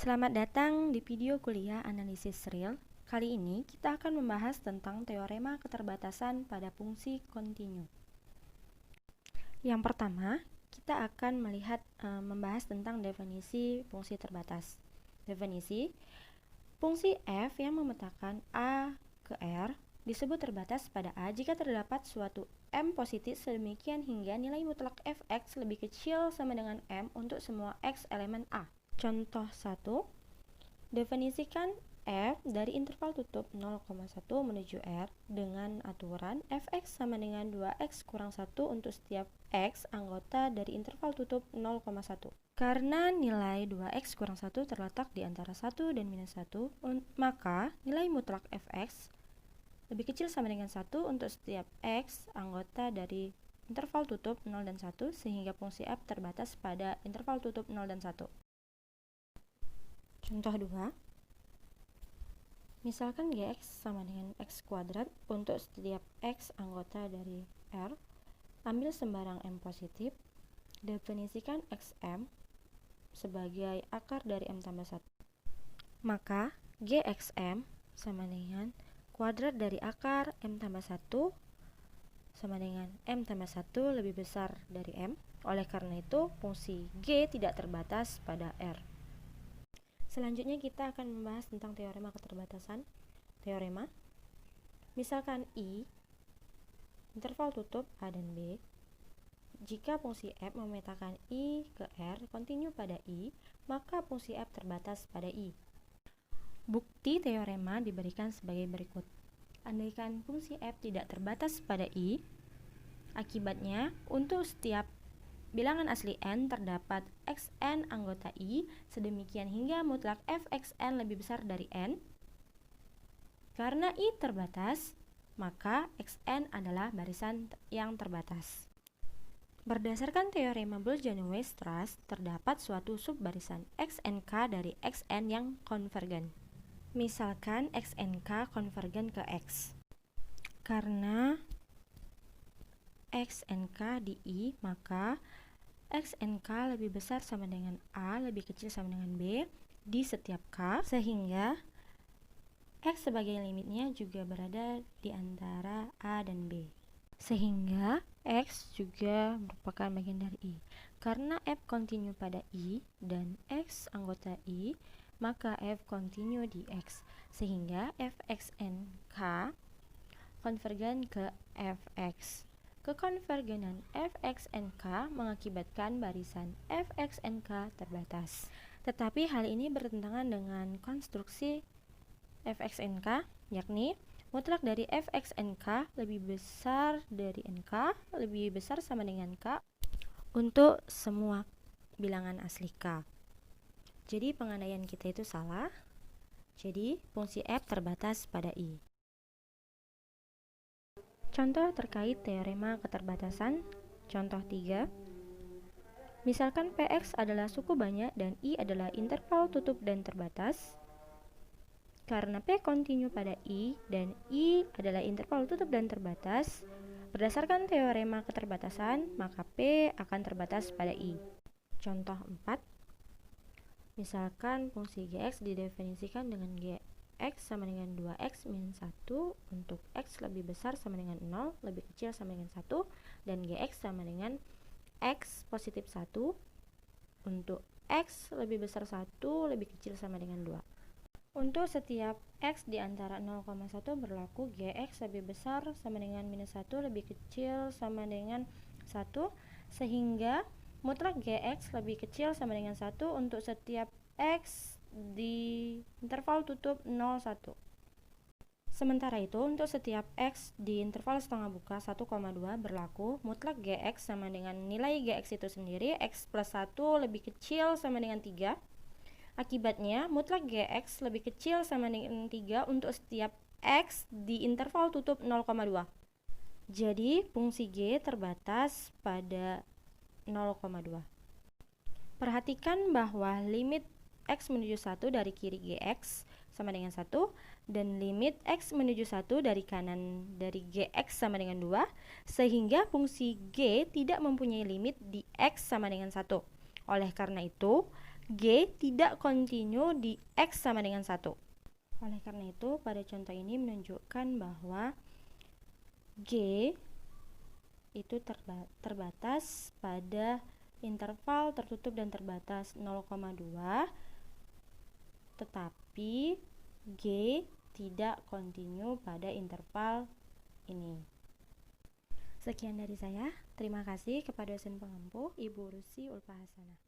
Selamat datang di video kuliah analisis real. Kali ini kita akan membahas tentang teorema keterbatasan pada fungsi kontinu. Yang pertama, kita akan membahas tentang definisi fungsi terbatas. Definisi, fungsi f yang memetakan a ke r disebut terbatas pada a jika terdapat suatu m positif sedemikian hingga nilai mutlak fx lebih kecil sama dengan m untuk semua x elemen a. Contoh 1, definisikan f dari interval tutup 0,1 menuju r dengan aturan fx sama dengan 2x kurang 1 untuk setiap x anggota dari interval tutup 0,1. Karena nilai 2x kurang 1 terletak di antara 1 dan minus 1, maka nilai mutlak fx lebih kecil sama dengan 1 untuk setiap x anggota dari interval tutup 0 dan 1, sehingga fungsi f terbatas pada interval tutup 0 dan 1. Contoh 2, misalkan gx sama dengan x kuadrat untuk setiap x anggota dari R, ambil sembarang m positif, definisikan xm sebagai akar dari m tambah 1. Maka gxm sama dengan kuadrat dari akar m tambah 1 sama dengan m tambah 1 lebih besar dari m. Oleh karena itu, fungsi g tidak terbatas pada R. Selanjutnya kita akan membahas tentang teorema keterbatasan. Teorema, misalkan I, interval tutup A dan B, jika fungsi f memetakan I ke R kontinu pada I, maka fungsi f terbatas pada I. Bukti teorema diberikan sebagai berikut. Andaikan fungsi f tidak terbatas pada I, akibatnya untuk setiap bilangan asli n terdapat xn anggota I sedemikian hingga mutlak fxn lebih besar dari n. Karena I terbatas, maka xn adalah barisan yang terbatas. Berdasarkan teorema Bolzano-Weierstrass, terdapat suatu subbarisan xnk dari xn yang konvergen. Misalkan xnk konvergen ke x. Karena xnk di I, maka xnk lebih besar sama dengan A lebih kecil sama dengan B di setiap k, sehingga x sebagai limitnya juga berada di antara A dan B, sehingga x juga merupakan bagian dari I. Karena f kontinu pada I dan x anggota I, maka f kontinu di x, sehingga fxnk konvergen ke fx. Kekonvergenan fxnk mengakibatkan barisan fxnk terbatas. Tetapi hal ini bertentangan dengan konstruksi fxnk, yakni mutlak dari fxnk lebih besar dari nk, lebih besar sama dengan k untuk semua bilangan asli k. Jadi pengandaian kita itu salah. Jadi fungsi f terbatas pada I. Contoh terkait teorema keterbatasan. Contoh 3, misalkan Px adalah suku banyak dan I adalah interval tutup dan terbatas. Karena P kontinu pada I dan I adalah interval tutup dan terbatas, berdasarkan teorema keterbatasan, maka P akan terbatas pada I. Contoh 4, misalkan fungsi Gx didefinisikan dengan Gx sama dengan 2x minus 1 untuk x lebih besar sama dengan 0, lebih kecil sama dengan 1, dan gx sama dengan x positif 1 untuk x lebih besar 1, lebih kecil sama dengan 2. Untuk setiap x di antara 0,1 berlaku gx lebih besar sama dengan minus 1, lebih kecil sama dengan 1, sehingga mutlak gx lebih kecil sama dengan 1 untuk setiap x di interval tutup 0, 1. Sementara itu, untuk setiap x di interval setengah buka 1,2 berlaku mutlak gx sama dengan nilai gx itu sendiri, x plus 1 lebih kecil sama dengan 3. Akibatnya, mutlak gx lebih kecil sama dengan 3 untuk setiap x di interval tutup 0,2. Jadi, fungsi g terbatas pada 0,2. Perhatikan bahwa limit x menuju 1 dari kiri gx sama dengan 1 dan limit x menuju 1 dari kanan dari gx sama dengan 2, sehingga fungsi g tidak mempunyai limit di x sama dengan 1. Oleh karena itu, G tidak kontinu di X sama dengan 1. Oleh karena itu, pada contoh ini menunjukkan bahwa G itu terbatas pada interval tertutup dan terbatas 0,2, tetapi G tidak kontinu pada interval ini. Sekian dari saya. Terima kasih kepada dosen pengampu, Ibu Rusi Ulfa Hasanah.